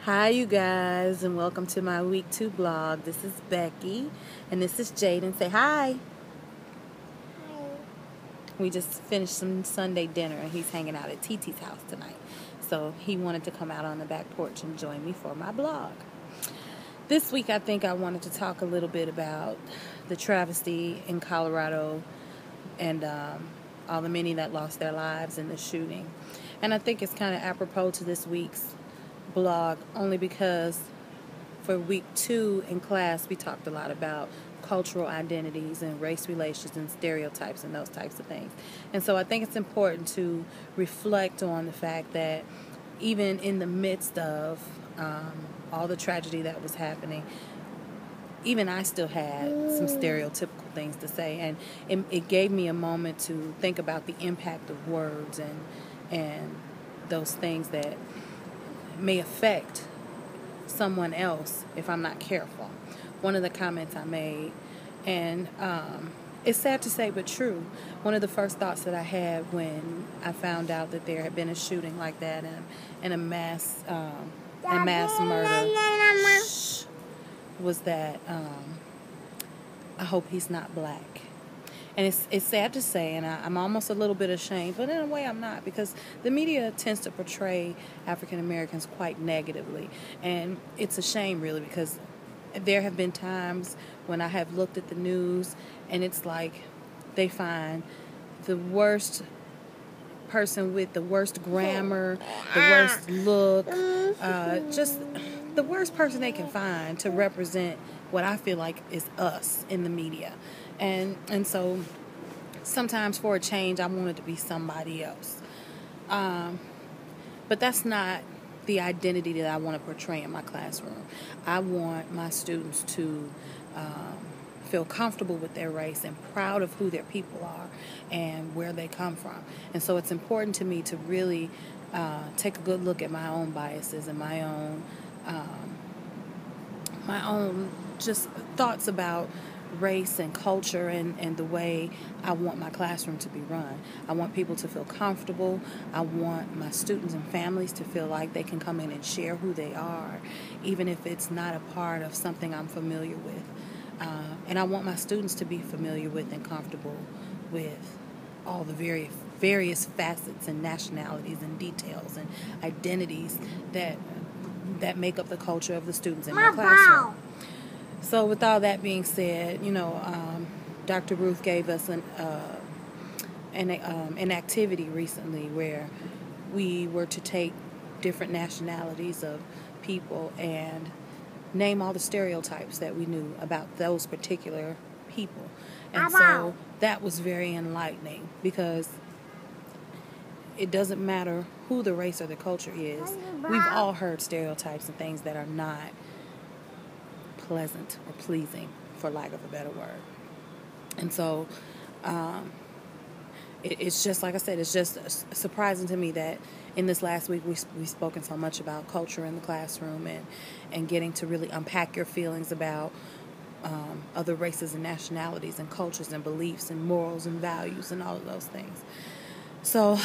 Hi, you guys, and welcome to my week 2 blog. This is Becky, and this is Jaden. Say hi. Hi. We just finished some Sunday dinner, and he's hanging out at TT's house tonight. So he wanted to come out on the back porch and join me for my blog. This week, I think I wanted to talk a little bit about the travesty in Colorado and all the many that lost their lives in the shooting. And I think it's kind of apropos to this week's blog only because for week 2 in class we talked a lot about cultural identities and race relations and stereotypes and those types of things. And so I think it's important to reflect on the fact that even in the midst of all the tragedy that was happening, even I still had some stereotypical things to say, and it gave me a moment to think about the impact of words and those things that may affect someone else if I'm not careful. One of the comments I made, and it's sad to say but true, one of the first thoughts that I had when I found out that there had been a shooting like that and a mass murder was that I hope he's not black. And it's sad to say, and I'm almost a little bit ashamed, but in a way I'm not, because the media tends to portray African Americans quite negatively. And it's a shame, really, because there have been times when I have looked at the news, and it's like they find the worst person with the worst grammar, the worst look, just the worst person they can find to represent what I feel like is us in the media. And so sometimes for a change, I want it to be somebody else. But that's not the identity that I want to portray in my classroom. I want my students to feel comfortable with their race and proud of who their people are and where they come from. And so it's important to me to really take a good look at my own biases and my own just thoughts about race and culture and the way I want my classroom to be run. I want people to feel comfortable. I want my students and families to feel like they can come in and share who they are, even if it's not a part of something I'm familiar with. And I want my students to be familiar with and comfortable with all the various facets and nationalities and details and identities that make up the culture of the students in my classroom. So with all that being said, Dr. Ruth gave us an activity recently where we were to take different nationalities of people and name all the stereotypes that we knew about those particular people. And so that was very enlightening, because it doesn't matter who the race or the culture is. We've all heard stereotypes and things that are not pleasant or pleasing, for lack of a better word. And so it's just, like I said, it's just surprising to me that in this last week we've spoken so much about culture in the classroom and getting to really unpack your feelings about other races and nationalities and cultures and beliefs and morals and values and all of those things. So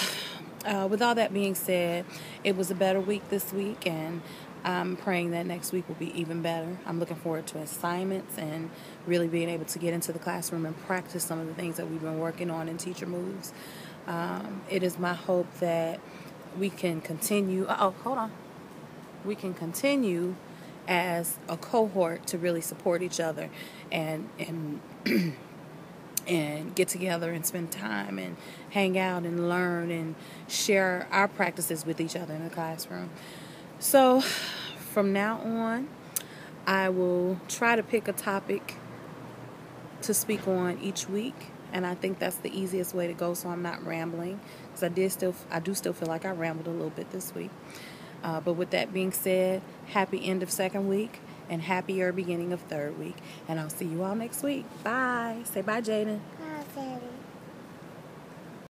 with all that being said, it was a better week this week, and I'm praying that next week will be even better. I'm looking forward to assignments and really being able to get into the classroom and practice some of the things that we've been working on in Teacher Moves. It is my hope that we can continue. We can continue as a cohort to really support each other and and get together and spend time and hang out and learn and share our practices with each other in the classroom. So from now on, I will try to pick a topic to speak on each week, and I think that's the easiest way to go, so I'm not rambling, because I do still feel like I rambled a little bit this week. But with that being said, happy end of second week and happier beginning of third week, and I'll see you all next week. Bye. Say bye, Jaden.